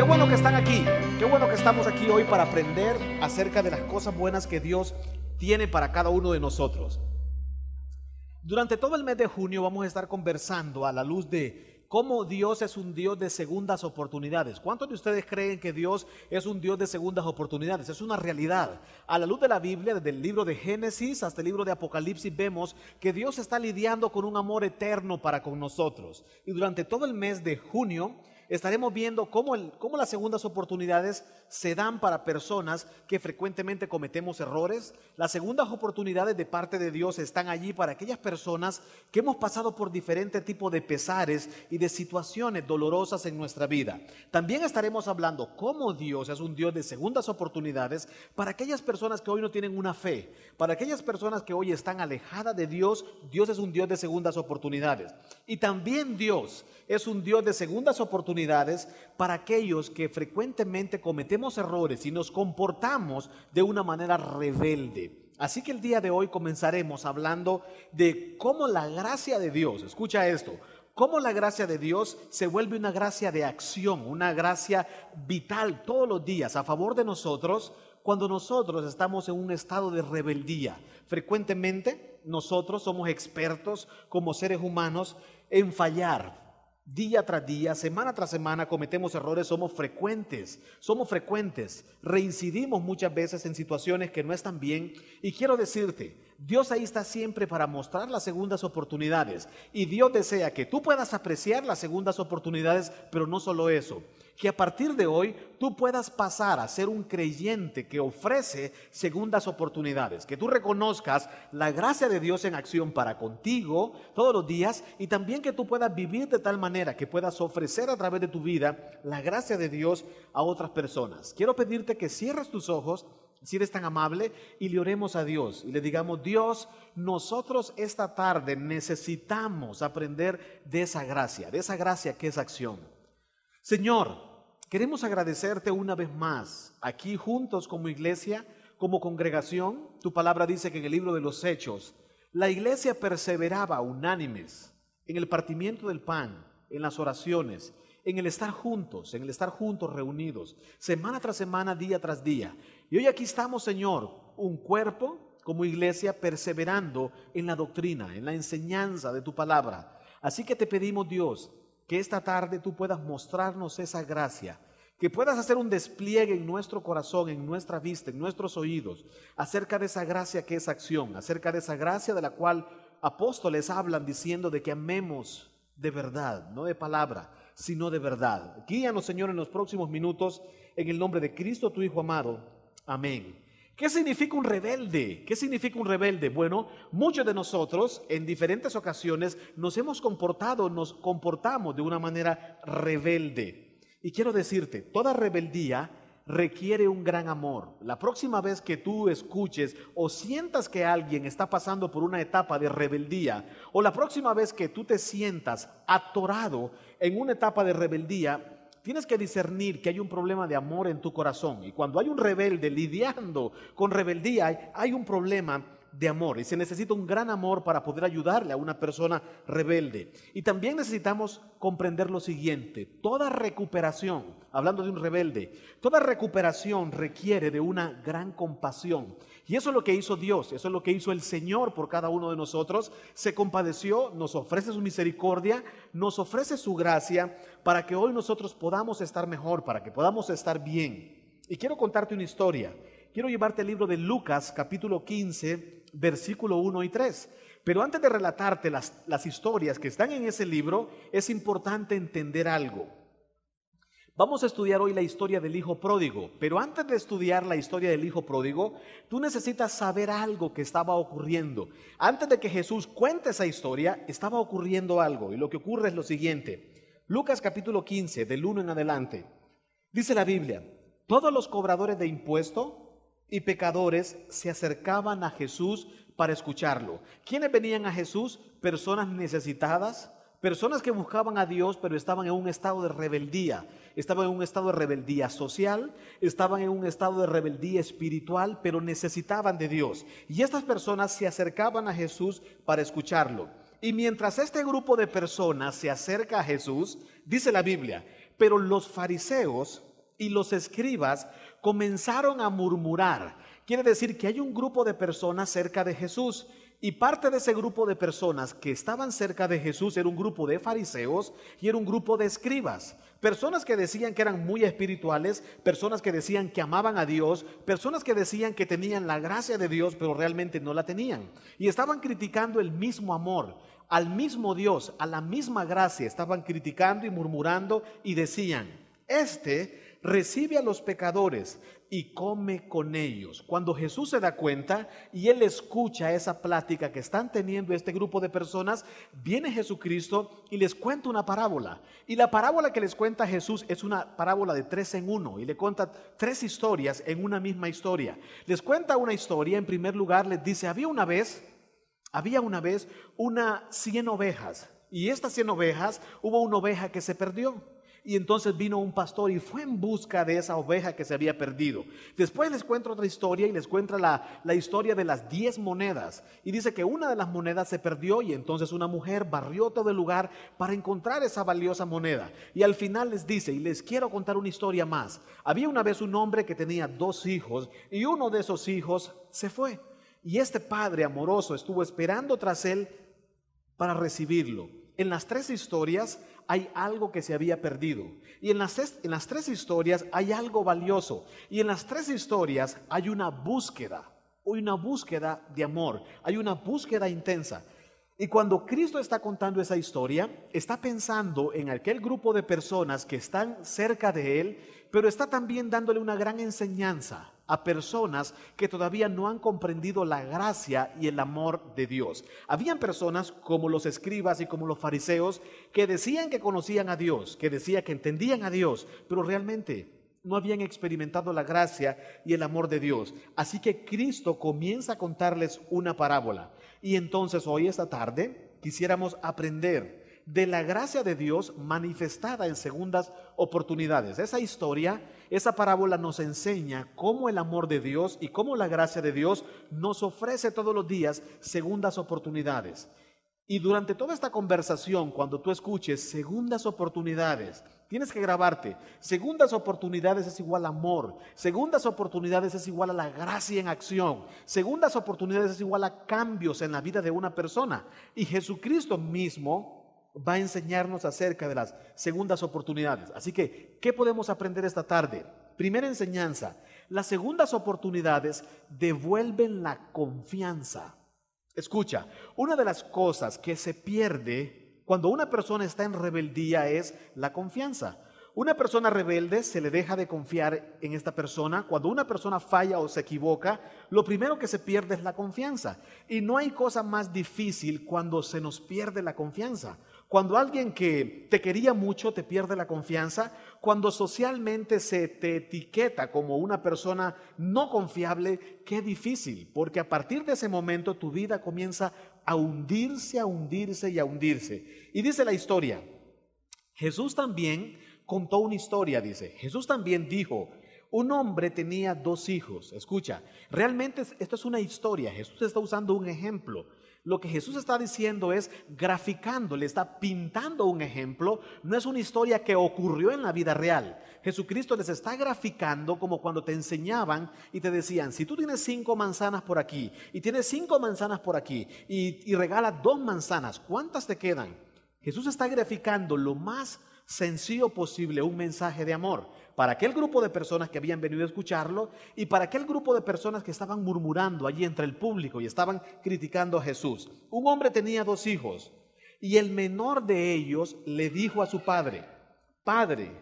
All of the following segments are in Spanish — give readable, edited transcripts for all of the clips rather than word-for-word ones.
bueno que están aquí, qué bueno que estamos aquí hoy para aprender acerca de las cosas buenas que Dios tiene para cada uno de nosotros. Durante todo el mes de junio vamos a estar conversando a la luz de cómo Dios es un Dios de segundas oportunidades. ¿Cuántos de ustedes creen que Dios es un Dios de segundas oportunidades? Es una realidad. A la luz de la Biblia, desde el libro de Génesis hasta el libro de Apocalipsis, vemos que Dios está lidiando con un amor eterno para con nosotros. Y durante todo el mes de junio estaremos viendo cómo las segundas oportunidades se dan para personas que frecuentemente cometemos errores. Las segundas oportunidades de parte de Dios están allí para aquellas personas que hemos pasado por diferentes tipos de pesares y de situaciones dolorosas en nuestra vida. También estaremos hablando cómo Dios es un Dios de segundas oportunidades para aquellas personas que hoy no tienen una fe, para aquellas personas que hoy están alejadas de Dios. Dios es un Dios de segundas oportunidades. Y también Dios es un Dios de segundas oportunidades para aquellos que frecuentemente cometemos errores y nos comportamos de una manera rebelde. Así que el día de hoy comenzaremos hablando de cómo la gracia de Dios, escucha esto, cómo la gracia de Dios se vuelve una gracia de acción, una gracia vital todos los días a favor de nosotros cuando nosotros estamos en un estado de rebeldía. Frecuentemente nosotros somos expertos como seres humanos en fallar. Día tras día, semana tras semana cometemos errores, somos frecuentes, reincidimos muchas veces en situaciones que no están bien. Y quiero decirte, Dios ahí está siempre para mostrar las segundas oportunidades. Y Dios desea que tú puedas apreciar las segundas oportunidades, pero no solo eso, que a partir de hoy tú puedas pasar a ser un creyente que ofrece segundas oportunidades, que tú reconozcas la gracia de Dios en acción para contigo todos los días y también que tú puedas vivir de tal manera que puedas ofrecer a través de tu vida la gracia de Dios a otras personas. Quiero pedirte que cierres tus ojos, si eres tan amable, y le oremos a Dios y le digamos: Dios, nosotros esta tarde necesitamos aprender de esa gracia que es acción. Señor, queremos agradecerte una vez más, aquí juntos como iglesia, como congregación. Tu palabra dice que en el libro de los Hechos, la iglesia perseveraba unánimes en el partimiento del pan, en las oraciones, en el estar juntos reunidos, semana tras semana, día tras día. Y hoy aquí estamos, Señor, un cuerpo como iglesia perseverando en la doctrina, en la enseñanza de tu palabra. Así que te pedimos, Dios, que esta tarde tú puedas mostrarnos esa gracia, que puedas hacer un despliegue en nuestro corazón, en nuestra vista, en nuestros oídos, acerca de esa gracia que es acción, acerca de esa gracia de la cual apóstoles hablan diciendo de que amemos de verdad, no de palabra, sino de verdad. Guíanos, Señor, en los próximos minutos, en el nombre de Cristo, tu Hijo amado. Amén. ¿Qué significa un rebelde? ¿Qué significa un rebelde? Bueno, muchos de nosotros en diferentes ocasiones nos comportamos de una manera rebelde. Y quiero decirte, toda rebeldía requiere un gran amor. La próxima vez que tú escuches o sientas que alguien está pasando por una etapa de rebeldía, o la próxima vez que tú te sientas atorado en una etapa de rebeldía, tienes que discernir que hay un problema de amor en tu corazón. Y cuando hay un rebelde lidiando con rebeldía, hay un problema de amor. Y se necesita un gran amor para poder ayudarle a una persona rebelde. Y también necesitamos comprender lo siguiente: toda recuperación, hablando de un rebelde, toda recuperación requiere de una gran compasión. Y eso es lo que hizo Dios, eso es lo que hizo el Señor por cada uno de nosotros. Se compadeció, nos ofrece su misericordia, nos ofrece su gracia para que hoy nosotros podamos estar mejor, para que podamos estar bien. Y quiero contarte una historia. Quiero llevarte al libro de Lucas, capítulo 15, versículo 1 y 3. Pero antes de relatarte las historias que están en ese libro, es importante entender algo. Vamos a estudiar hoy la historia del hijo pródigo, pero antes de estudiar la historia del hijo pródigo, tú necesitas saber algo que estaba ocurriendo. Antes de que Jesús cuente esa historia, estaba ocurriendo algo, y lo que ocurre es lo siguiente. Lucas capítulo 15, del 1 en adelante, dice la Biblia: todos los cobradores de impuesto y pecadores se acercaban a Jesús para escucharlo. ¿Quiénes venían a Jesús? Personas necesitadas, personas que buscaban a Dios, pero estaban en un estado de rebeldía. Estaban en un estado de rebeldía social, estaban en un estado de rebeldía espiritual, pero necesitaban de Dios. Y estas personas se acercaban a Jesús para escucharlo. Y mientras este grupo de personas se acerca a Jesús, dice la Biblia, pero los fariseos y los escribas comenzaron a murmurar. Quiere decir que hay un grupo de personas cerca de Jesús, y parte de ese grupo de personas que estaban cerca de Jesús era un grupo de fariseos y era un grupo de escribas. Personas que decían que eran muy espirituales, personas que decían que amaban a Dios, personas que decían que tenían la gracia de Dios, pero realmente no la tenían. Y estaban criticando el mismo amor, al mismo Dios, a la misma gracia. Estaban criticando y murmurando y decían: este recibe a los pecadores y come con ellos. Cuando Jesús se da cuenta y Él escucha esa plática que están teniendo este grupo de personas, viene Jesucristo y les cuenta una parábola. Y la parábola que les cuenta Jesús es una parábola de 3 en 1 y le cuenta 3 historias en una misma historia. Les cuenta una historia. En primer lugar les dice: había una vez 100 ovejas, y estas 100 ovejas hubo una oveja que se perdió. Y entonces vino un pastor y fue en busca de esa oveja que se había perdido. Después les cuento otra historia y les cuenta la historia de las 10 monedas. Y dice que una de las monedas se perdió y entonces una mujer barrió todo el lugar para encontrar esa valiosa moneda. Y al final les dice, y les quiero contar una historia más. Había una vez un hombre que tenía 2 hijos y uno de esos hijos se fue. Y este padre amoroso estuvo esperando tras él para recibirlo. En las 3 historias hay algo que se había perdido. Y en las 3 historias hay algo valioso. Y en las 3 historias hay una búsqueda de amor. Hay una búsqueda intensa. Y cuando Cristo está contando esa historia, está pensando en aquel grupo de personas que están cerca de Él, pero está también dándole una gran enseñanza a personas que todavía no han comprendido la gracia y el amor de Dios. Habían personas como los escribas y como los fariseos que decían que conocían a Dios, que decían que entendían a Dios, pero realmente no habían experimentado la gracia y el amor de Dios. Así que Cristo comienza a contarles una parábola. Y entonces hoy, esta tarde, quisiéramos aprender de la gracia de Dios manifestada en segundas oportunidades. Esa historia, esa parábola nos enseña cómo el amor de Dios y cómo la gracia de Dios nos ofrece todos los días segundas oportunidades. Y durante toda esta conversación, cuando tú escuches segundas oportunidades, tienes que grabarte. Segundas oportunidades es igual a amor. Segundas oportunidades es igual a la gracia en acción. Segundas oportunidades es igual a cambios en la vida de una persona. Y Jesucristo mismo va a enseñarnos acerca de las segundas oportunidades. Así que, ¿qué podemos aprender esta tarde? Primera enseñanza: las segundas oportunidades devuelven la confianza. Escucha, una de las cosas que se pierde cuando una persona está en rebeldía es la confianza. Una persona rebelde se le deja de confiar en esta persona. Cuando una persona falla o se equivoca, lo primero que se pierde es la confianza. Y no hay cosa más difícil cuando se nos pierde la confianza. Cuando alguien que te quería mucho te pierde la confianza, cuando socialmente se te etiqueta como una persona no confiable, qué difícil, porque a partir de ese momento tu vida comienza a hundirse, a hundirse y a hundirse. Y dice la historia, Jesús también contó una historia, dice, Jesús también dijo, un hombre tenía 2 hijos. Escucha, realmente esto es una historia, Jesús está usando un ejemplo. Lo que Jesús está diciendo es graficando, le está pintando un ejemplo, no es una historia que ocurrió en la vida real. Jesucristo les está graficando como cuando te enseñaban y te decían, si tú tienes 5 manzanas por aquí y tienes 5 manzanas por aquí y regalas 2 manzanas, ¿cuántas te quedan? Jesús está graficando lo más sencillo posible un mensaje de amor para aquel grupo de personas que habían venido a escucharlo y para aquel grupo de personas que estaban murmurando allí entre el público y estaban criticando a Jesús. Un hombre tenía 2 hijos y el menor de ellos le dijo a su padre, Padre,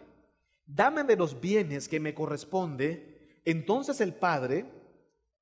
dame de los bienes que me corresponde. Entonces el padre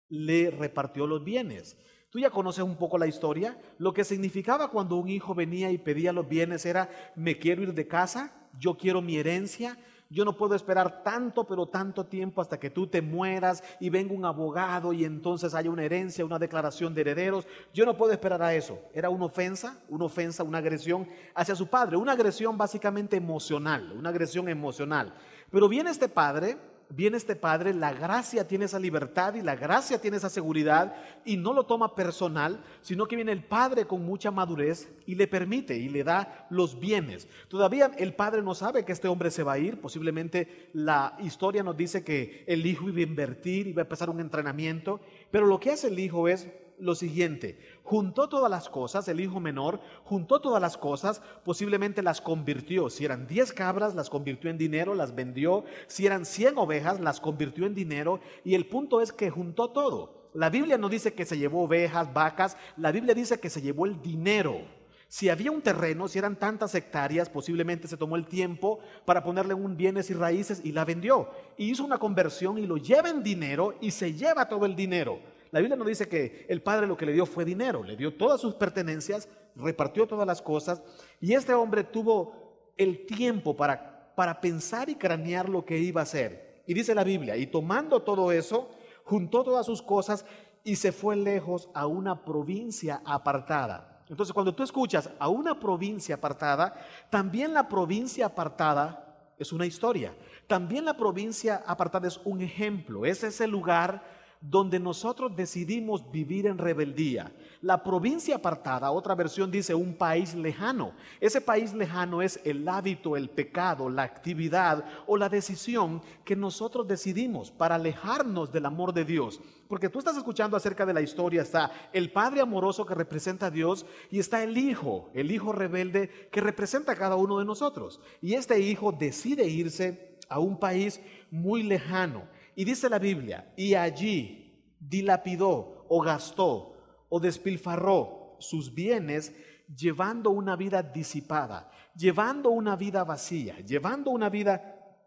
le repartió los bienes. Tú ya conoces un poco la historia. Lo que significaba cuando un hijo venía y pedía los bienes era, me quiero ir de casa, yo quiero mi herencia, yo no puedo esperar tanto, pero tanto tiempo hasta que tú te mueras y venga un abogado y entonces haya una herencia, una declaración de herederos. Yo no puedo esperar a eso. Era una ofensa, una agresión hacia su padre, una agresión básicamente emocional, una agresión emocional. Pero viene este padre, viene este padre, la gracia tiene esa libertad y la gracia tiene esa seguridad y no lo toma personal, sino que viene el padre con mucha madurez y le permite y le da los bienes. Todavía el padre no sabe que este hombre se va a ir, posiblemente la historia nos dice que el hijo iba a invertir, iba a empezar un entrenamiento, pero lo que hace el hijo es lo siguiente: juntó todas las cosas, el hijo menor juntó todas las cosas, posiblemente las convirtió. Si eran 10 cabras, las convirtió en dinero, las vendió. Si eran 100 ovejas, las convirtió en dinero. Y el punto es que juntó todo. La Biblia no dice que se llevó ovejas, vacas, la Biblia dice que se llevó el dinero. Si había un terreno, si eran tantas hectáreas, posiblemente se tomó el tiempo para ponerle un bienes y raíces y la vendió. Y hizo una conversión y lo lleva en dinero y se lleva todo el dinero. La Biblia no dice que el padre lo que le dio fue dinero, le dio todas sus pertenencias, repartió todas las cosas y este hombre tuvo el tiempo para pensar y cranear lo que iba a hacer. Y dice la Biblia, y tomando todo eso, juntó todas sus cosas y se fue lejos a una provincia apartada. Entonces, cuando tú escuchas a una provincia apartada, también la provincia apartada es una historia. También la provincia apartada es un ejemplo, es ese lugar donde nosotros decidimos vivir en rebeldía. La provincia apartada, otra versión dice un país lejano. Ese país lejano es el hábito, el pecado, la actividad o la decisión que nosotros decidimos para alejarnos del amor de Dios. Porque tú estás escuchando acerca de la historia, está el padre amoroso que representa a Dios y está el hijo rebelde que representa a cada uno de nosotros. Y este hijo decide irse a un país muy lejano. Y dice la Biblia, y allí dilapidó o gastó o despilfarró sus bienes llevando una vida disipada, llevando una vida vacía, llevando una vida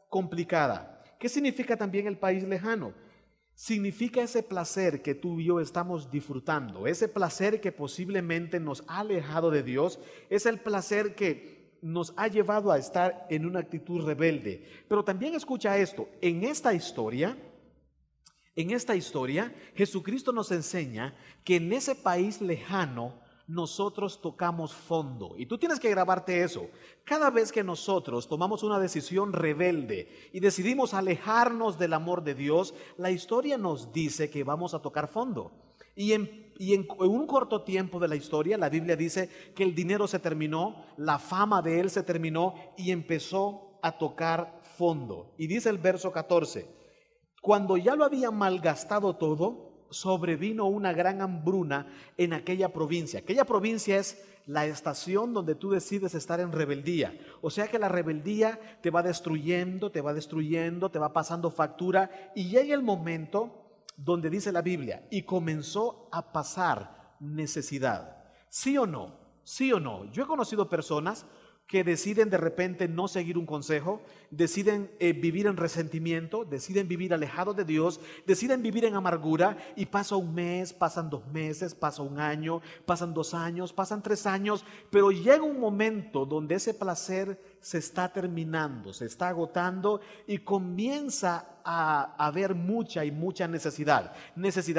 complicada. ¿Qué significa también el país lejano? Significa ese placer que tú y yo estamos disfrutando, ese placer que posiblemente nos ha alejado de Dios, es el placer que nos ha llevado a estar en una actitud rebelde. Pero también escucha esto, en esta historia, Jesucristo nos enseña que en ese país lejano nosotros tocamos fondo. Y tú tienes que grabarte eso. Cada vez que nosotros tomamos una decisión rebelde y decidimos alejarnos del amor de Dios, la historia nos dice que vamos a tocar fondo. Y en un corto tiempo de la historia, la Biblia dice que el dinero se terminó, la fama de él se terminó y empezó a tocar fondo. Y dice el verso 14, cuando ya lo había malgastado todo, sobrevino una gran hambruna en aquella provincia. Aquella provincia es la estación donde tú decides estar en rebeldía. O sea que la rebeldía te va destruyendo, te va pasando factura y llega el momento donde dice la Biblia, y comenzó a pasar necesidad. ¿Sí o no? ¿Sí o no? Yo he conocido personas que deciden de repente no seguir un consejo, deciden vivir en resentimiento, deciden vivir alejados de Dios, deciden vivir en amargura y pasa un mes, pasan 2 meses, pasa un año, pasan 2 años, pasan 3 años, pero llega un momento donde ese placer se está terminando, se está agotando y comienza a haber mucha necesidad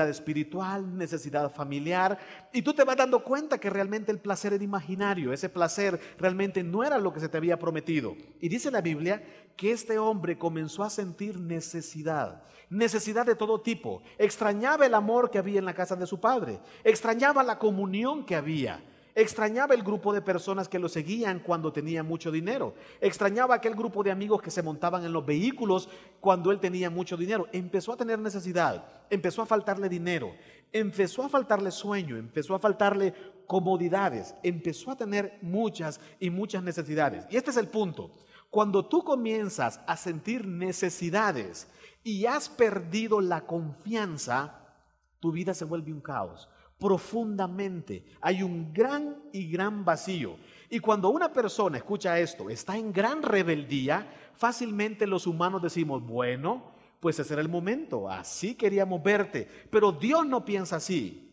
espiritual, necesidad familiar, y tú te vas dando cuenta que realmente el placer era imaginario, ese placer realmente no era lo que se te había prometido. Y dice la Biblia que este hombre comenzó a sentir necesidad de todo tipo. Extrañaba el amor que había en la casa de su padre, extrañaba la comunión que había. Extrañaba el grupo de personas que lo seguían cuando tenía mucho dinero. Extrañaba aquel grupo de amigos que se montaban en los vehículos cuando él tenía mucho dinero. Empezó a tener necesidad, empezó a faltarle dinero, empezó a faltarle sueño, empezó a faltarle comodidades, empezó a tener muchas necesidades. Y este es el punto. Cuando tú comienzas a sentir necesidades y has perdido la confianza, tu vida se vuelve un caos. Profundamente hay un gran vacío. Y cuando una persona, escucha esto, está en gran rebeldía, fácilmente los humanos decimos, bueno, pues ese era el momento, así queríamos verte. Pero Dios no piensa así.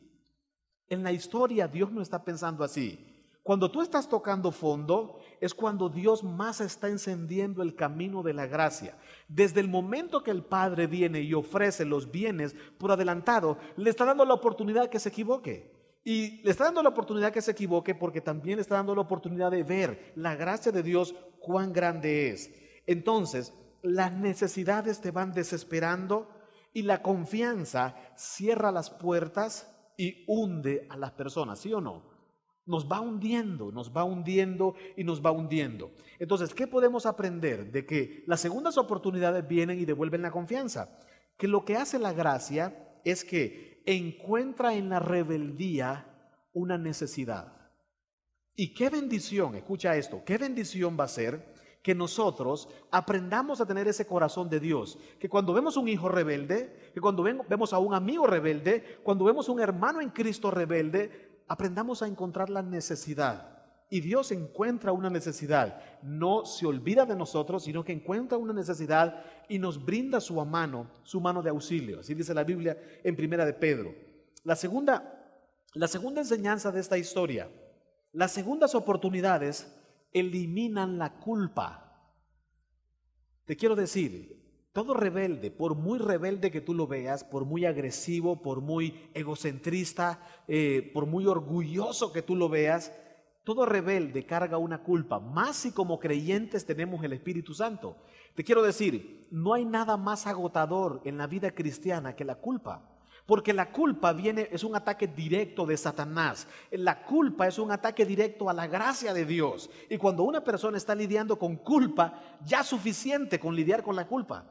En la historia Dios no está pensando así. Cuando tú estás tocando fondo, es cuando Dios más está encendiendo el camino de la gracia. Desde el momento que el Padre viene y ofrece los bienes por adelantado, le está dando la oportunidad que se equivoque. Y le está dando la oportunidad que se equivoque porque también le está dando la oportunidad de ver la gracia de Dios cuán grande es. Entonces, las necesidades te van desesperando y la confianza cierra las puertas y hunde a las personas, ¿sí o no? Nos va hundiendo, nos va hundiendo y nos va hundiendo. Entonces, ¿qué podemos aprender? De que las segundas oportunidades vienen y devuelven la confianza. Que lo que hace la gracia es que encuentra en la rebeldía una necesidad. Y qué bendición, escucha esto, qué bendición va a ser que nosotros aprendamos a tener ese corazón de Dios, que cuando vemos un hijo rebelde, que cuando vemos a un amigo rebelde, cuando vemos un hermano en Cristo rebelde, aprendamos a encontrar la necesidad. Y Dios encuentra una necesidad, no se olvida de nosotros, sino que encuentra una necesidad y nos brinda su mano de auxilio. Así dice la Biblia en Primera de Pedro. La segunda enseñanza de esta historia, las segundas oportunidades eliminan la culpa. Te quiero decir, todo rebelde, por muy rebelde que tú lo veas, por muy agresivo, por muy egocentrista, por muy orgulloso que tú lo veas, todo rebelde carga una culpa, más si como creyentes tenemos el Espíritu Santo. Te quiero decir, no hay nada más agotador en la vida cristiana que la culpa. Porque la culpa es un ataque directo de Satanás. La culpa es un ataque directo a la gracia de Dios. Y cuando una persona está lidiando con culpa, ya suficiente con lidiar con la culpa.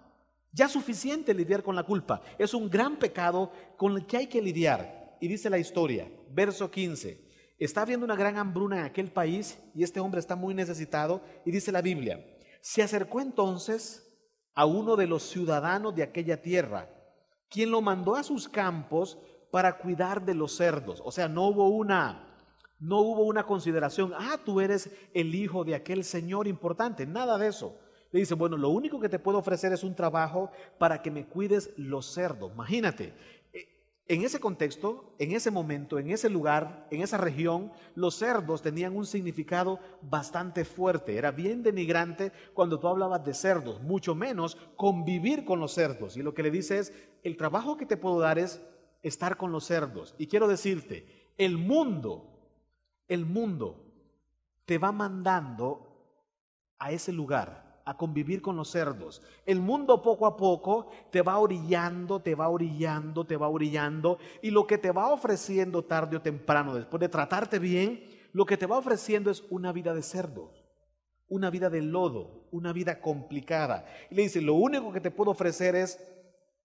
Ya suficiente lidiar con la culpa. Es un gran pecado con el que hay que lidiar. Y dice la historia, verso 15. Está habiendo una gran hambruna en aquel país y este hombre está muy necesitado. Y dice la Biblia, se acercó entonces a uno de los ciudadanos de aquella tierra, quien lo mandó a sus campos para cuidar de los cerdos. O sea, no hubo una consideración, tú eres el hijo de aquel señor importante, nada de eso. Le dice, bueno, lo único que te puedo ofrecer es un trabajo para que me cuides los cerdos. Imagínate, en ese contexto, en ese momento, en ese lugar, en esa región, los cerdos tenían un significado bastante fuerte. Era bien denigrante cuando tú hablabas de cerdos, mucho menos convivir con los cerdos. Y lo que le dice es, el trabajo que te puedo dar es estar con los cerdos. Y quiero decirte, el mundo te va mandando a ese lugar, a convivir con los cerdos. El mundo poco a poco te va orillando, y lo que te va ofreciendo tarde o temprano, después de tratarte bien, lo que te va ofreciendo es una vida de cerdos, una vida de lodo, una vida complicada. Y le dice, lo único que te puedo ofrecer es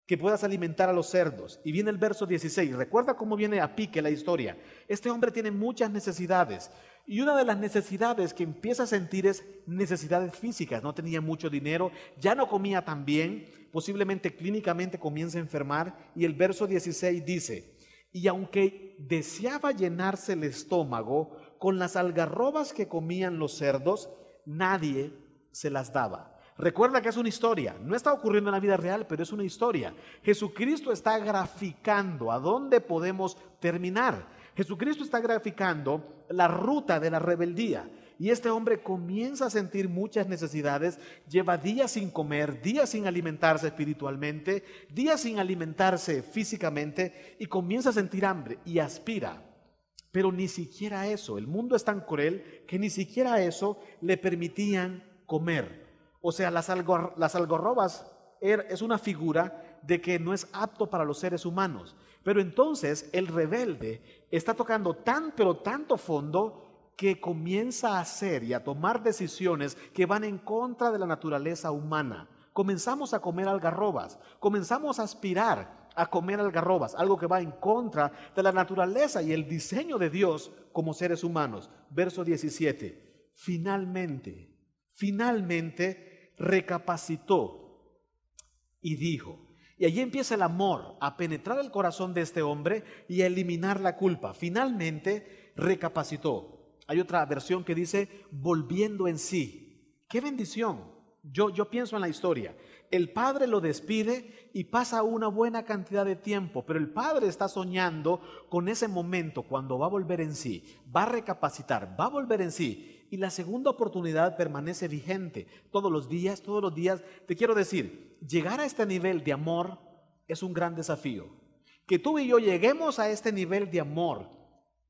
que puedas alimentar a los cerdos. Y viene el verso 16, recuerda cómo viene a pique la historia. Este hombre tiene muchas necesidades. Y una de las necesidades que empieza a sentir es necesidades físicas. No tenía mucho dinero, ya no comía tan bien, posiblemente clínicamente comienza a enfermar. Y el verso 16 dice, y aunque deseaba llenarse el estómago con las algarrobas que comían los cerdos, nadie se las daba. Recuerda que es una historia, no está ocurriendo en la vida real, pero es una historia. Jesucristo está graficando a dónde podemos terminar. Jesucristo está graficando la ruta de la rebeldía. Y este hombre comienza a sentir muchas necesidades, lleva días sin comer, días sin alimentarse espiritualmente, días sin alimentarse físicamente y comienza a sentir hambre y aspira. Pero ni siquiera eso, el mundo es tan cruel que ni siquiera eso le permitían comer. O sea, las algarrobas es una figura de que no es apto para los seres humanos. Pero entonces el rebelde está tocando tanto fondo que comienza a hacer y a tomar decisiones que van en contra de la naturaleza humana. Comenzamos a comer algarrobas, comenzamos a aspirar a comer algarrobas, algo que va en contra de la naturaleza y el diseño de Dios como seres humanos. Verso 17, finalmente recapacitó y dijo, y allí empieza el amor a penetrar el corazón de este hombre y a eliminar la culpa. Finalmente recapacitó. Hay otra versión que dice volviendo en sí. ¡Qué bendición! Yo pienso en la historia. El padre lo despide y pasa una buena cantidad de tiempo, pero el padre está soñando con ese momento cuando va a volver en sí, va a recapacitar, va a volver en sí. Y la segunda oportunidad permanece vigente todos los días. Te quiero decir, llegar a este nivel de amor es un gran desafío. Que tú y yo lleguemos a este nivel de amor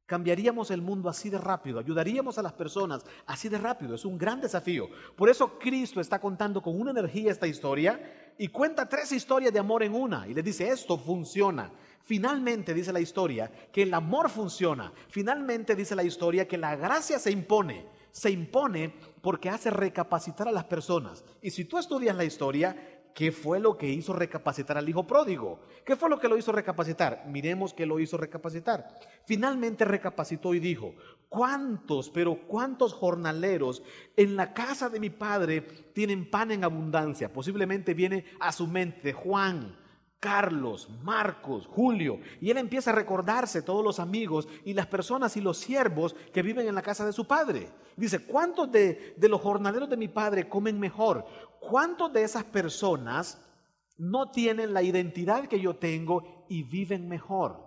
Cambiaríamos el mundo así de rápido, ayudaríamos a las personas así de rápido. Es un gran desafío. Por eso Cristo está contando con una energía esta historia y cuenta 3 historias de amor en una y le dice, esto funciona. Finalmente dice la historia que el amor funciona. Finalmente dice la historia que la gracia se impone. Se impone porque hace recapacitar a las personas. Y si tú estudias la historia, ¿qué fue lo que hizo recapacitar al hijo pródigo? ¿Qué fue lo que lo hizo recapacitar? Miremos qué lo hizo recapacitar. Finalmente recapacitó y dijo, ¿cuántos, pero cuántos jornaleros en la casa de mi padre tienen pan en abundancia? Posiblemente viene a su mente Juan, Carlos, Marcos, Julio, y él empieza a recordarse todos los amigos y las personas y los siervos que viven en la casa de su padre. Dice, ¿cuántos de los jornaleros de mi padre comen mejor? ¿Cuántos de esas personas no tienen la identidad que yo tengo y viven mejor?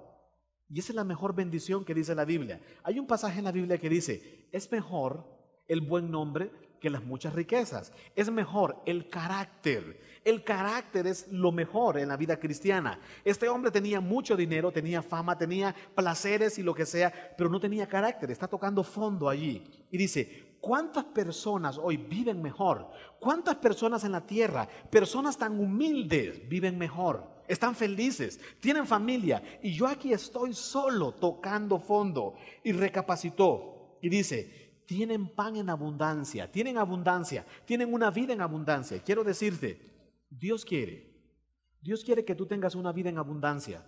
Y esa es la mejor bendición que dice la Biblia. Hay un pasaje en la Biblia que dice, es mejor el buen nombre que las muchas riquezas. Es mejor el carácter. El carácter es lo mejor en la vida cristiana. Este hombre tenía mucho dinero, tenía fama, tenía placeres y lo que sea, pero no tenía carácter. Está tocando fondo allí. Y dice, ¿cuántas personas hoy viven mejor? ¿Cuántas personas en la tierra, personas tan humildes, viven mejor? Están felices, tienen familia. Y yo aquí estoy solo tocando fondo. Y recapacitó y dice, tienen pan en abundancia, tienen una vida en abundancia. Quiero decirte, Dios quiere que tú tengas una vida en abundancia.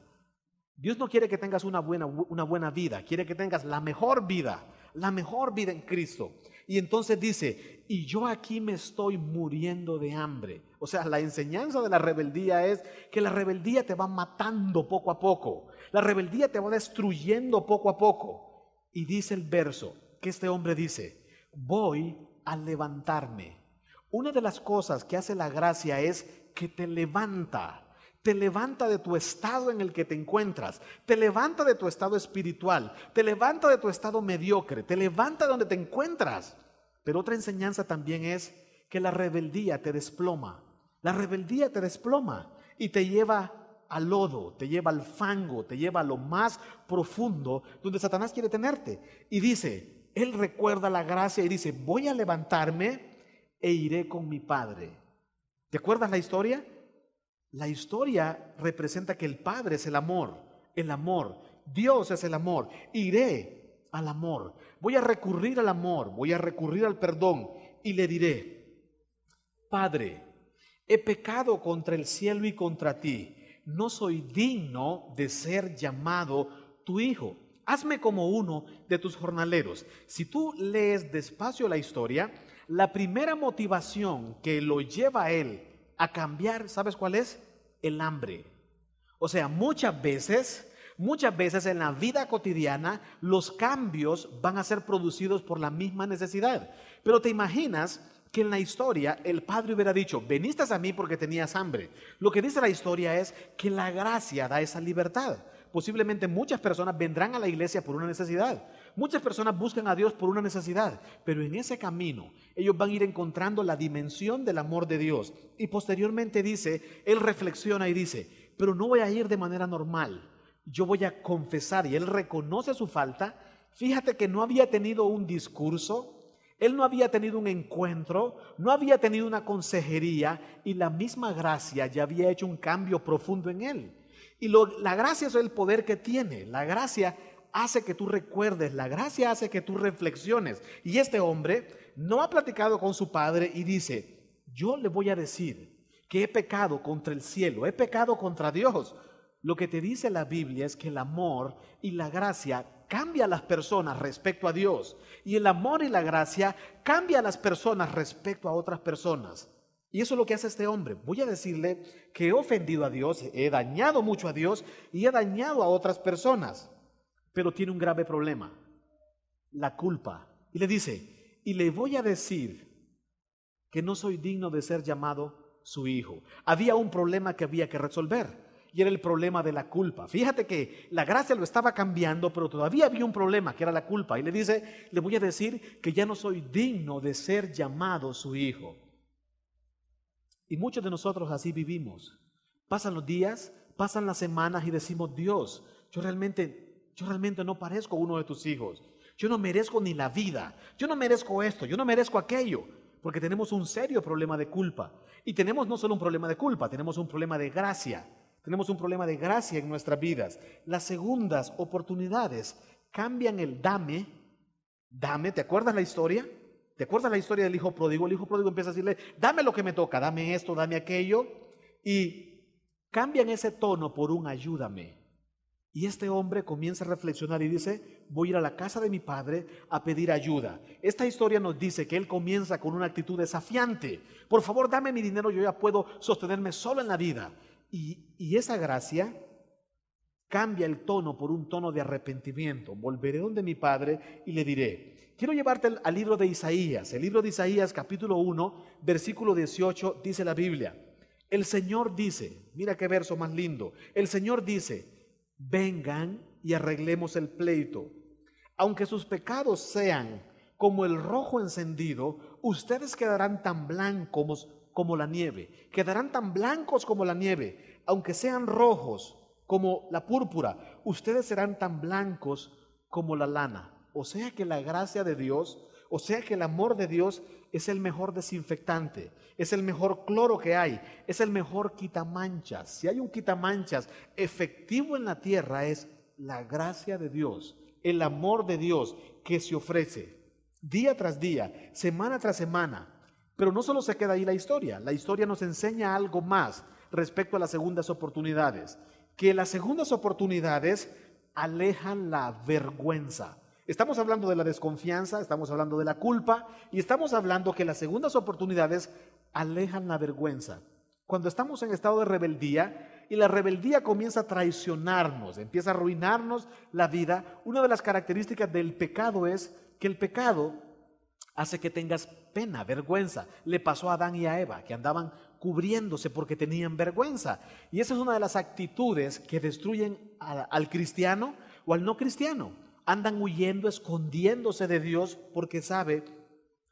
Dios no quiere que tengas una buena vida, quiere que tengas la mejor vida en Cristo. Y entonces dice, y yo aquí me estoy muriendo de hambre. O sea, la enseñanza de la rebeldía es que la rebeldía te va matando poco a poco. La rebeldía te va destruyendo poco a poco. Y dice el verso, que este hombre dice, voy a levantarme. Una de las cosas que hace la gracia es que te levanta de tu estado en el que te encuentras, te levanta de tu estado espiritual, te levanta de tu estado mediocre, te levanta de donde te encuentras. Pero otra enseñanza también es que la rebeldía te desploma. La rebeldía te desploma y te lleva al lodo, te lleva al fango, te lleva a lo más profundo donde Satanás quiere tenerte. Y dice, él recuerda la gracia y dice, voy a levantarme e iré con mi padre. ¿Te acuerdas la historia? La historia representa que el Padre es el amor, Dios es el amor. Iré al amor, voy a recurrir al amor, voy a recurrir al perdón y le diré, Padre, he pecado contra el cielo y contra ti, no soy digno de ser llamado tu hijo. Hazme como uno de tus jornaleros. Si tú lees despacio la historia, la primera motivación que lo lleva a él a cambiar, ¿sabes cuál es? El hambre. O sea, muchas veces en la vida cotidiana los cambios van a ser producidos por la misma necesidad. Pero te imaginas que en la historia el padre hubiera dicho, veniste a mí porque tenías hambre. Lo que dice la historia es que la gracia da esa libertad. Posiblemente muchas personas vendrán a la iglesia por una necesidad. Muchas personas buscan a Dios por una necesidad, pero en ese camino ellos van a ir encontrando la dimensión del amor de Dios. Y posteriormente dice, él reflexiona y dice, pero no voy a ir de manera normal. Yo voy a confesar, y él reconoce su falta. Fíjate que no había tenido un discurso, él no había tenido un encuentro, no había tenido una consejería, y la misma gracia ya había hecho un cambio profundo en él. Y la gracia es el poder que tiene. La gracia hace que tú recuerdes, la gracia hace que tú reflexiones. Y este hombre no ha platicado con su padre y dice, yo le voy a decir que he pecado contra el cielo, he pecado contra Dios. Lo que te dice la Biblia es que el amor y la gracia cambia a las personas respecto a Dios. Y el amor y la gracia cambia a las personas respecto a otras personas. Y eso es lo que hace este hombre. Voy a decirle que he ofendido a Dios, he dañado mucho a Dios y he dañado a otras personas. Pero tiene un grave problema, la culpa. Y le dice, y le voy a decir que no soy digno de ser llamado su hijo. Había un problema que había que resolver y era el problema de la culpa. Fíjate que la gracia lo estaba cambiando, pero todavía había un problema que era la culpa. Y le dice, le voy a decir que ya no soy digno de ser llamado su hijo. Y muchos de nosotros así vivimos. Pasan los días, pasan las semanas y decimos, Dios, yo realmente yo realmente no parezco uno de tus hijos. Yo no merezco ni la vida. Yo no merezco esto, yo no merezco aquello. Porque tenemos un serio problema de culpa. Y tenemos no solo un problema de culpa, tenemos un problema de gracia. Tenemos un problema de gracia en nuestras vidas. Las segundas oportunidades cambian el dame. Dame, ¿te acuerdas la historia? ¿Te acuerdas la historia del hijo pródigo? El hijo pródigo empieza a decirle, dame lo que me toca, dame esto, dame aquello. Y cambian ese tono por un ayúdame. Y este hombre comienza a reflexionar y dice, voy a ir a la casa de mi padre a pedir ayuda. Esta historia nos dice que él comienza con una actitud desafiante. Por favor, dame mi dinero, yo ya puedo sostenerme solo en la vida. Y esa gracia cambia el tono por un tono de arrepentimiento. Volveré donde mi padre y le diré. Quiero llevarte al libro de Isaías. El libro de Isaías, capítulo 1, versículo 18, dice la Biblia. El Señor dice, mira qué verso más lindo. El Señor dice, vengan y arreglemos el pleito. Aunque sus pecados sean como el rojo encendido, ustedes quedarán tan blancos como la nieve. Quedarán tan blancos como la nieve. Aunque sean rojos como la púrpura, ustedes serán tan blancos como la lana. O sea que la gracia de Dios, o sea que el amor de Dios es el mejor desinfectante, es el mejor cloro que hay, es el mejor quitamanchas. Si hay un quitamanchas efectivo en la tierra es la gracia de Dios, el amor de Dios que se ofrece día tras día, semana tras semana. Pero no solo se queda ahí la historia nos enseña algo más respecto a las segundas oportunidades, que las segundas oportunidades alejan la vergüenza. Estamos hablando de la desconfianza, estamos hablando de la culpa y estamos hablando que las segundas oportunidades alejan la vergüenza. Cuando estamos en estado de rebeldía y la rebeldía comienza a traicionarnos, empieza a arruinarnos la vida, una de las características del pecado es que el pecado hace que tengas pena, vergüenza. Le pasó a Adán y a Eva, que andaban cubriéndose porque tenían vergüenza. Y esa es una de las actitudes que destruyen al cristiano o al no cristiano. Andan huyendo, escondiéndose de Dios porque saben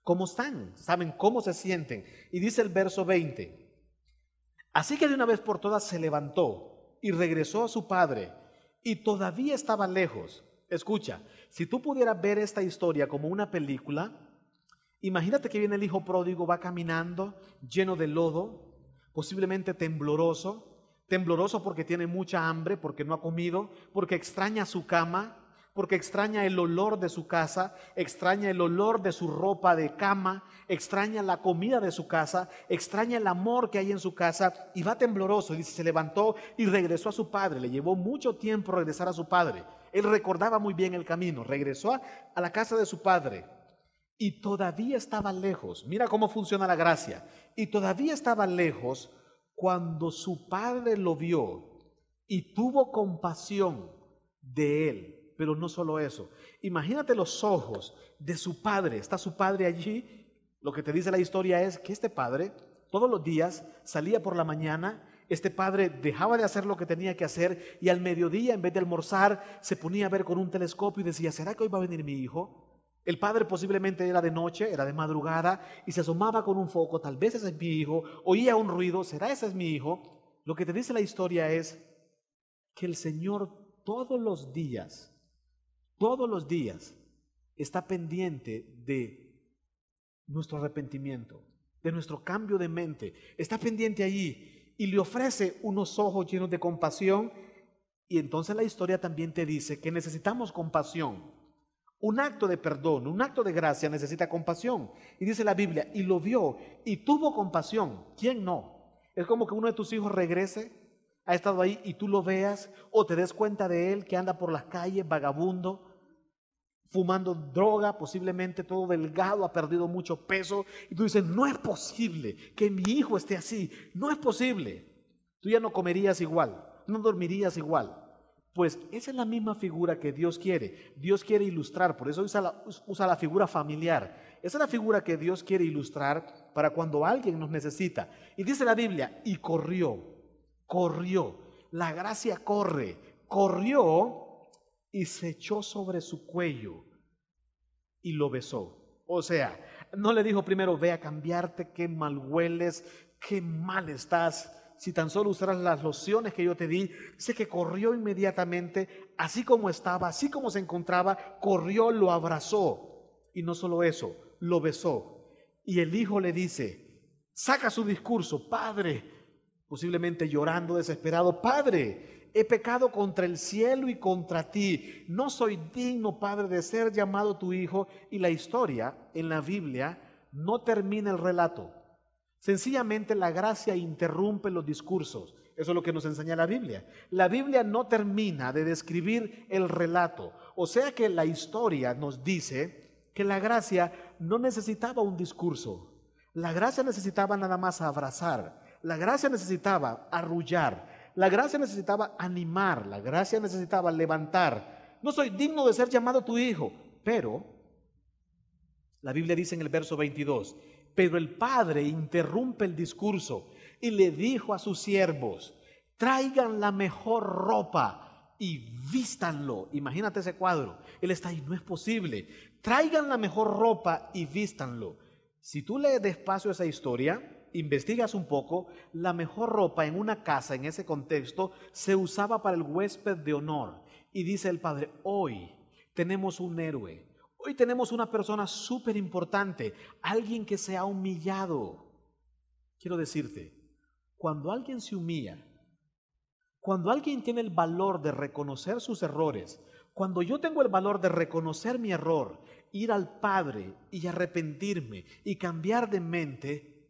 cómo están, saben cómo se sienten. Y dice el verso 20, así que de una vez por todas se levantó y regresó a su padre y todavía estaba lejos. Escucha, si tú pudieras ver esta historia como una película, imagínate que viene el hijo pródigo, va caminando lleno de lodo, posiblemente tembloroso porque tiene mucha hambre, porque no ha comido, porque extraña su cama, porque extraña el olor de su casa, extraña el olor de su ropa de cama, extraña la comida de su casa, extraña el amor que hay en su casa y va tembloroso. Dice, se levantó y regresó a su padre. Le llevó mucho tiempo regresar a su padre. Él recordaba muy bien el camino. Regresó a la casa de su padre y todavía estaba lejos. Mira cómo funciona la gracia. Y todavía estaba lejos cuando su padre lo vio y tuvo compasión de él. Pero no solo eso, imagínate los ojos de su padre. Está su padre allí. Lo que te dice la historia es que este padre todos los días salía por la mañana. Este padre dejaba de hacer lo que tenía que hacer y al mediodía, en vez de almorzar, se ponía a ver con un telescopio y decía, ¿será que hoy va a venir mi hijo? El padre posiblemente era de noche, era de madrugada y se asomaba con un foco, tal vez ese es mi hijo. Oía un ruido, ¿será ese es mi hijo? Lo que te dice la historia es que el Señor todos los días está pendiente de nuestro arrepentimiento, de nuestro cambio de mente. Está pendiente allí y le ofrece unos ojos llenos de compasión. Y entonces la historia también te dice que necesitamos compasión. Un acto de perdón, un acto de gracia necesita compasión. Y dice la Biblia, y lo vio y tuvo compasión. ¿Quién no? Es como que uno de tus hijos regrese, ha estado ahí y tú lo veas o te des cuenta de él que anda por las calles vagabundo, fumando droga, posiblemente todo delgado, ha perdido mucho peso y tú dices, no es posible que mi hijo esté así, no es posible. Tú ya no comerías igual, no dormirías igual. Pues esa es la misma figura que Dios quiere. Dios quiere ilustrar, por eso usa la figura familiar. Esa es la figura que Dios quiere ilustrar para cuando alguien nos necesita. Y dice la Biblia, y corrió. La gracia corrió y se echó sobre su cuello y lo besó. O sea, no le dijo primero, ve a cambiarte, qué mal hueles, qué mal estás, si tan solo usaras las lociones que yo te di. Dice que corrió inmediatamente, así como estaba, así como se encontraba, corrió, lo abrazó. Y no solo eso, lo besó. Y el hijo le dice, saca su discurso: Padre, posiblemente llorando, desesperado: Padre, he pecado contra el cielo y contra ti. No soy digno, Padre, de ser llamado tu hijo. Y la historia en la Biblia no termina el relato. Sencillamente la gracia interrumpe los discursos. Eso es lo que nos enseña la Biblia. La Biblia no termina de describir el relato. O sea que la historia nos dice que la gracia no necesitaba un discurso. La gracia necesitaba nada más abrazar. La gracia necesitaba arrullar. La gracia necesitaba animar. La gracia necesitaba levantar. No soy digno de ser llamado tu hijo. Pero la Biblia dice en el verso 22, pero el padre interrumpe el discurso y le dijo a sus siervos: traigan la mejor ropa y vístanlo. Imagínate ese cuadro. Él está ahí: no es posible. Traigan la mejor ropa y vístanlo. Si tú lees despacio esa historia, investigas un poco, la mejor ropa en una casa, en ese contexto, se usaba para el huésped de honor. Y dice el padre: hoy tenemos un héroe. Hoy tenemos una persona súper importante, alguien que se ha humillado. Quiero decirte, cuando alguien se humilla, cuando alguien tiene el valor de reconocer sus errores, cuando yo tengo el valor de reconocer mi error, ir al Padre y arrepentirme y cambiar de mente,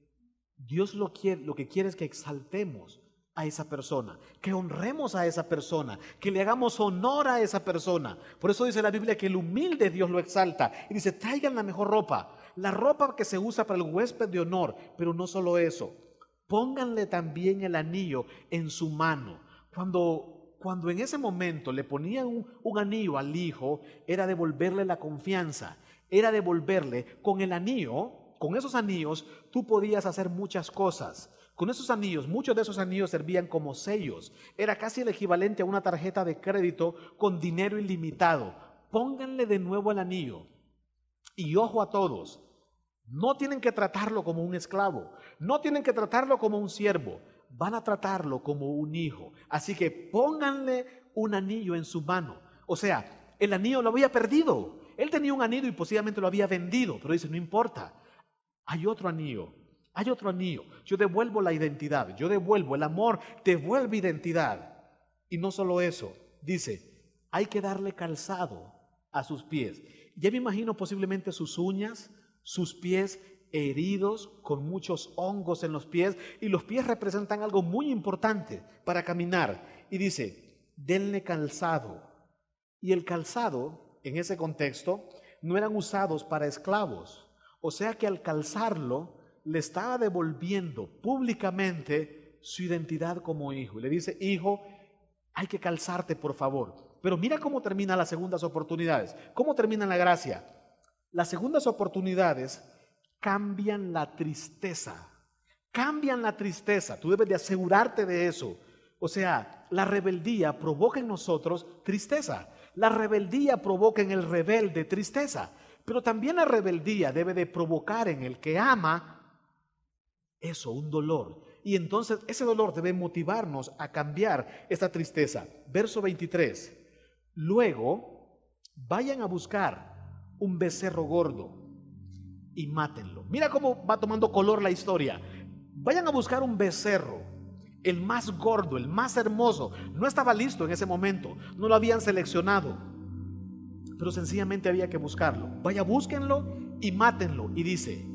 Dios lo que quiere es que exaltemos a esa persona, que honremos a esa persona, que le hagamos honor a esa persona. Por eso dice la Biblia que el humilde Dios lo exalta y dice: traigan la mejor ropa, la ropa que se usa para el huésped de honor. Pero no solo eso, pónganle también el anillo en su mano. Cuando en ese momento le ponían un anillo al hijo, era devolverle la confianza, era devolverle con el anillo. Con esos anillos tú podías hacer muchas cosas. Con esos anillos, muchos de esos anillos servían como sellos. Era casi el equivalente a una tarjeta de crédito con dinero ilimitado. Pónganle de nuevo el anillo. Y ojo a todos, no tienen que tratarlo como un esclavo, no tienen que tratarlo como un siervo, van a tratarlo como un hijo. Así que pónganle un anillo en su mano. O sea, el anillo lo había perdido. Él tenía un anillo y posiblemente lo había vendido, pero dice: no importa, hay otro anillo. Hay otro anillo. Yo devuelvo la identidad, yo devuelvo el amor, devuelve identidad. Y no solo eso, dice: hay que darle calzado a sus pies. Ya me imagino posiblemente sus uñas, sus pies heridos con muchos hongos en los pies, y los pies representan algo muy importante para caminar. Y dice: denle calzado. Y el calzado, en ese contexto, no eran usados para esclavos. O sea que al calzarlo, le estaba devolviendo públicamente su identidad como hijo. Y le dice: hijo, hay que calzarte, por favor. Pero mira cómo terminan las segundas oportunidades. ¿Cómo termina la gracia? Las segundas oportunidades cambian la tristeza. Cambian la tristeza. Tú debes de asegurarte de eso. O sea, la rebeldía provoca en nosotros tristeza. La rebeldía provoca en el rebelde tristeza. Pero también la rebeldía debe de provocar en el que ama eso, un dolor. Y entonces ese dolor debe motivarnos a cambiar esta tristeza. Verso 23. Luego vayan a buscar un becerro gordo y mátenlo. Mira cómo va tomando color la historia. Vayan a buscar un becerro, el más gordo, el más hermoso. No estaba listo en ese momento, no lo habían seleccionado, pero sencillamente había que buscarlo. Vaya, búsquenlo y mátenlo. Y dice: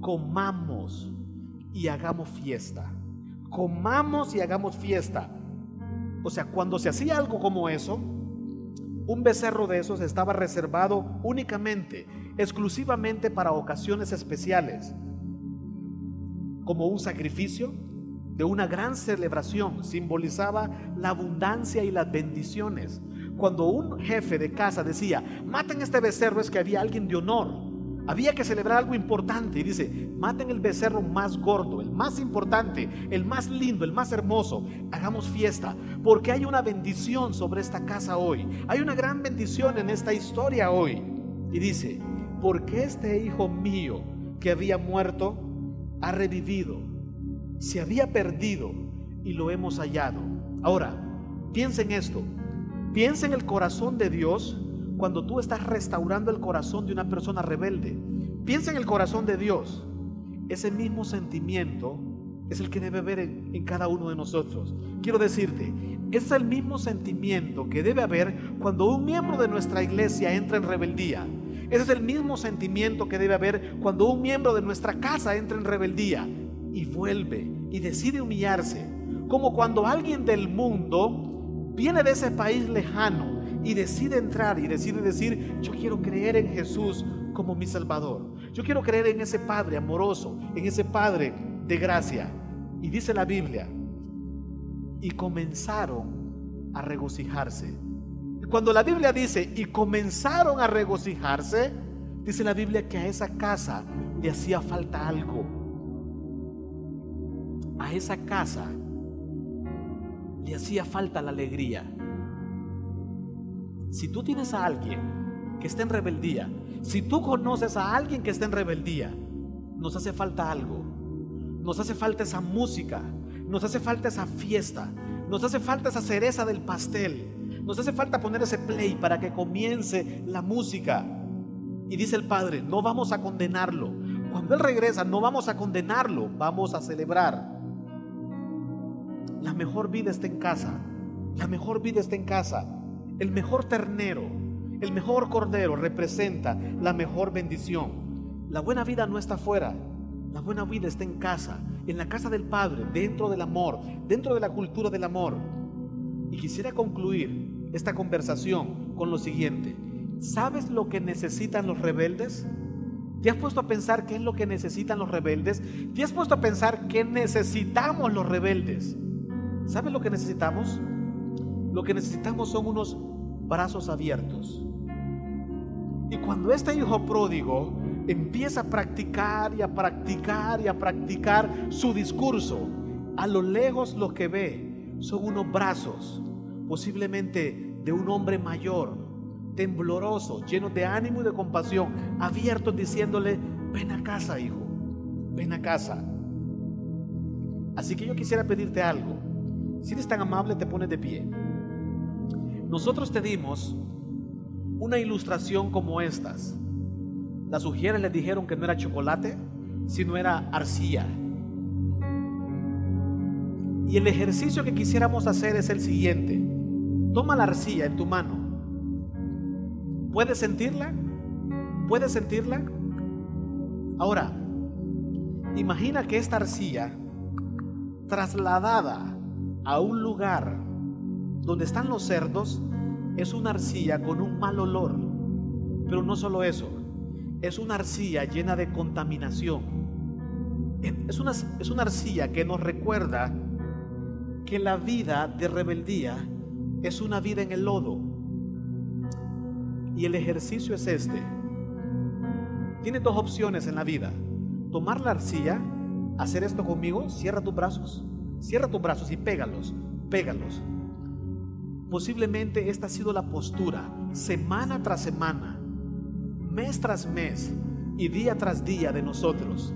comamos y hagamos fiesta. Comamos y hagamos fiesta. O sea, cuando se hacía algo como eso, un becerro de esos estaba reservado únicamente, exclusivamente para ocasiones especiales, como un sacrificio de una gran celebración. Simbolizaba la abundancia y las bendiciones. Cuando un jefe de casa decía: maten este becerro, es que había alguien de honor. Había que celebrar algo importante. Y dice: maten el becerro más gordo, el más importante, el más lindo, el más hermoso. Hagamos fiesta, porque hay una bendición sobre esta casa hoy. Hay una gran bendición en esta historia hoy. Y dice: porque este hijo mío que había muerto ha revivido, se había perdido y lo hemos hallado. Ahora, piensa en esto. Piensa en el corazón de Dios cuando tú estás restaurando el corazón de una persona rebelde. Piensa en el corazón de Dios. Ese mismo sentimiento es el que debe haber en cada uno de nosotros. Quiero decirte, es el mismo sentimiento que debe haber cuando un miembro de nuestra iglesia entra en rebeldía. Ese es el mismo sentimiento que debe haber cuando un miembro de nuestra casa entra en rebeldía y vuelve y decide humillarse. Como cuando alguien del mundo viene de ese país lejano y decide entrar y decide decir: yo quiero creer en Jesús como mi Salvador. Yo quiero creer en ese Padre amoroso, en ese Padre de gracia. Y dice la Biblia: y comenzaron a regocijarse. Cuando la Biblia dice y comenzaron a regocijarse, dice la Biblia que a esa casa le hacía falta algo. A esa casa le hacía falta la alegría. Si tú tienes a alguien que está en rebeldía, si tú conoces a alguien que está en rebeldía, nos hace falta algo. Nos hace falta esa música, nos hace falta esa fiesta, nos hace falta esa cereza del pastel, nos hace falta poner ese play para que comience la música. Y dice el Padre: no vamos a condenarlo. Cuando Él regresa, no vamos a condenarlo, vamos a celebrar. La mejor vida está en casa. La mejor vida está en casa. El mejor ternero, el mejor cordero representa la mejor bendición. La buena vida no está afuera. La buena vida está en casa, en la casa del Padre, dentro del amor, dentro de la cultura del amor. Y quisiera concluir esta conversación con lo siguiente: ¿sabes lo que necesitan los rebeldes? ¿Te has puesto a pensar qué es lo que necesitan los rebeldes? ¿Te has puesto a pensar qué necesitamos los rebeldes? ¿Sabes lo que necesitamos? Lo que necesitamos son unos brazos abiertos. Y cuando este hijo pródigo empieza a practicar y a practicar y a practicar su discurso, a lo lejos lo que ve son unos brazos, posiblemente de un hombre mayor, tembloroso, lleno de ánimo y de compasión, abiertos, diciéndole: ven a casa, hijo, ven a casa. Así que yo quisiera pedirte algo. Si eres tan amable, te pones de pie. Nosotros te dimos una ilustración como estas. Las ujieres les dijeron que no era chocolate, sino era arcilla. Y el ejercicio que quisiéramos hacer es el siguiente: toma la arcilla en tu mano. ¿Puedes sentirla? ¿Puedes sentirla? Ahora, imagina que esta arcilla, trasladada a un lugar donde están los cerdos, es una arcilla con un mal olor. Pero no solo eso, es una arcilla llena de contaminación. Es una arcilla que nos recuerda que la vida de rebeldía es una vida en el lodo. Y el ejercicio es este. Tienes dos opciones en la vida: tomar la arcilla, hacer esto conmigo. Cierra tus brazos y pégalos. Posiblemente esta ha sido la postura semana tras semana, mes tras mes y día tras día de nosotros: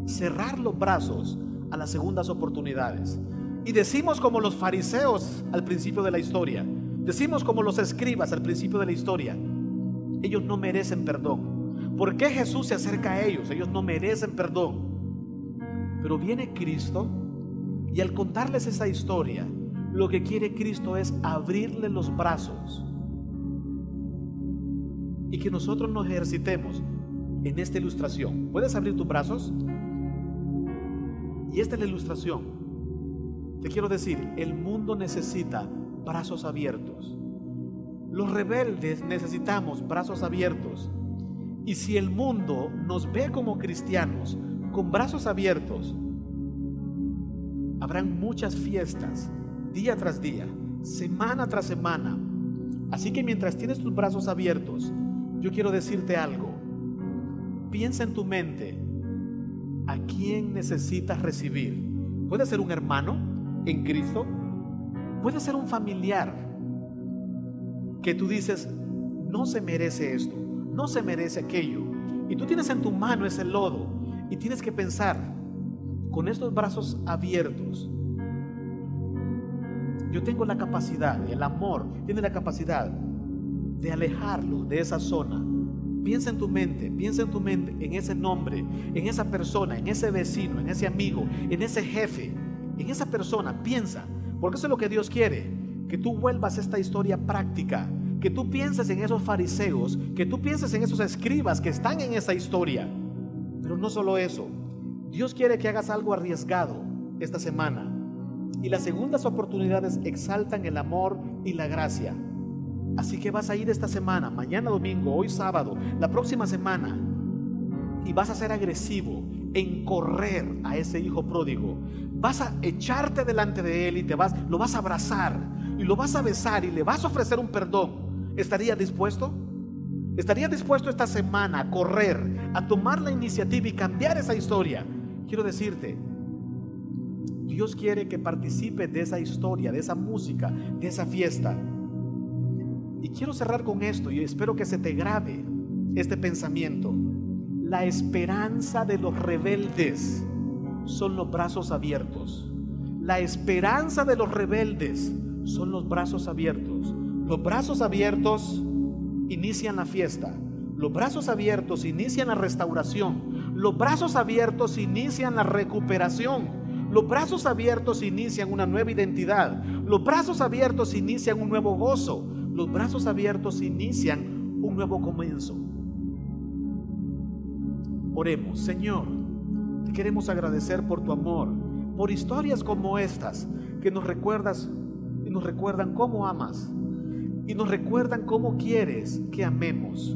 cerrar los brazos a las segundas oportunidades. Y decimos como los fariseos al principio de la historia, decimos como los escribas al principio de la historia: ellos no merecen perdón. ¿Por qué Jesús se acerca a ellos? Ellos no merecen perdón. Pero viene Cristo, y al contarles esa historia, lo que quiere Cristo es abrirle los brazos y que nosotros nos ejercitemos en esta ilustración. ¿Puedes abrir tus brazos? Y esta es la ilustración. Te quiero decir, el mundo necesita brazos abiertos. Los rebeldes necesitamos brazos abiertos. Y si el mundo nos ve como cristianos con brazos abiertos, habrán muchas fiestas, día tras día, semana tras semana. Así que mientras tienes tus brazos abiertos, yo quiero decirte algo. Piensa en tu mente a quién necesitas recibir. Puede ser un hermano en Cristo, puede ser un familiar que tú dices: no se merece esto, no se merece aquello, y tú tienes en tu mano ese lodo y tienes que pensar: con estos brazos abiertos, yo tengo la capacidad, el amor tiene la capacidad de alejarlo de esa zona. Piensa en tu mente, en ese nombre, en esa persona, en ese vecino, en ese amigo, en ese jefe, en esa persona. Piensa, porque eso es lo que Dios quiere, que tú vuelvas a esta historia práctica, que tú pienses en esos fariseos, que tú pienses en esos escribas que están en esa historia. Pero no solo eso, Dios quiere que hagas algo arriesgado esta semana. Y las segundas oportunidades exaltan el amor y la gracia. Así que vas a ir esta semana, mañana domingo, hoy sábado, la próxima semana, y vas a ser agresivo en correr a ese hijo pródigo. Vas a echarte delante de él y lo vas a abrazar y lo vas a besar y le vas a ofrecer un perdón. ¿Estarías dispuesto? ¿Estarías dispuesto esta semana a correr, a tomar la iniciativa y cambiar esa historia? Quiero decirte, Dios quiere que participes de esa historia, de esa música, de esa fiesta. Y quiero cerrar con esto y espero que se te grabe este pensamiento. La esperanza de los rebeldes son los brazos abiertos. La esperanza de los rebeldes son los brazos abiertos. Los brazos abiertos inician la fiesta. Los brazos abiertos inician la restauración. Los brazos abiertos inician la recuperación. Los brazos abiertos inician una nueva identidad. Los brazos abiertos inician un nuevo gozo. Los brazos abiertos inician un nuevo comienzo. Oremos. Señor, te queremos agradecer por tu amor, por historias como estas que nos recuerdas y nos recuerdan cómo amas y nos recuerdan cómo quieres que amemos.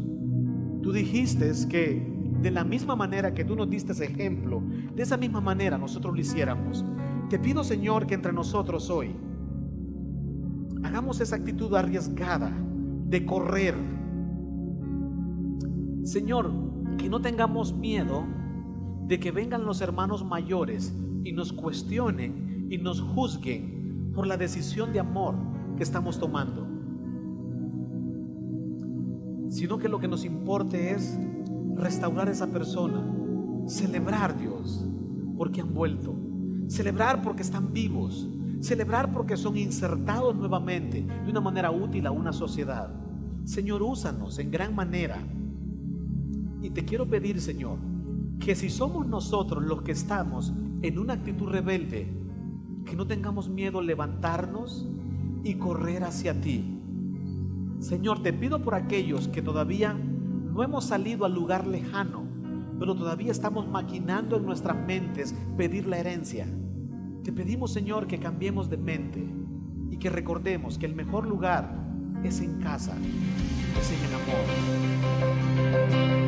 Tú dijiste que de la misma manera que tú nos diste ese ejemplo, de esa misma manera nosotros lo hiciéramos. Te pido, Señor, que entre nosotros hoy hagamos esa actitud arriesgada de correr. Señor, que no tengamos miedo de que vengan los hermanos mayores y nos cuestionen y nos juzguen por la decisión de amor que estamos tomando, sino que lo que nos importe es restaurar a esa persona, celebrar, Dios, porque han vuelto, celebrar porque están vivos, celebrar porque son insertados nuevamente de una manera útil a una sociedad. Señor, úsanos en gran manera. Y te quiero pedir, Señor, que si somos nosotros los que estamos en una actitud rebelde, que no tengamos miedo levantarnos y correr hacia ti. Señor, te pido por aquellos que todavía no hemos salido al lugar lejano, pero todavía estamos maquinando en nuestras mentes pedir la herencia. Te pedimos, Señor, que cambiemos de mente y que recordemos que el mejor lugar es en casa, es en el amor.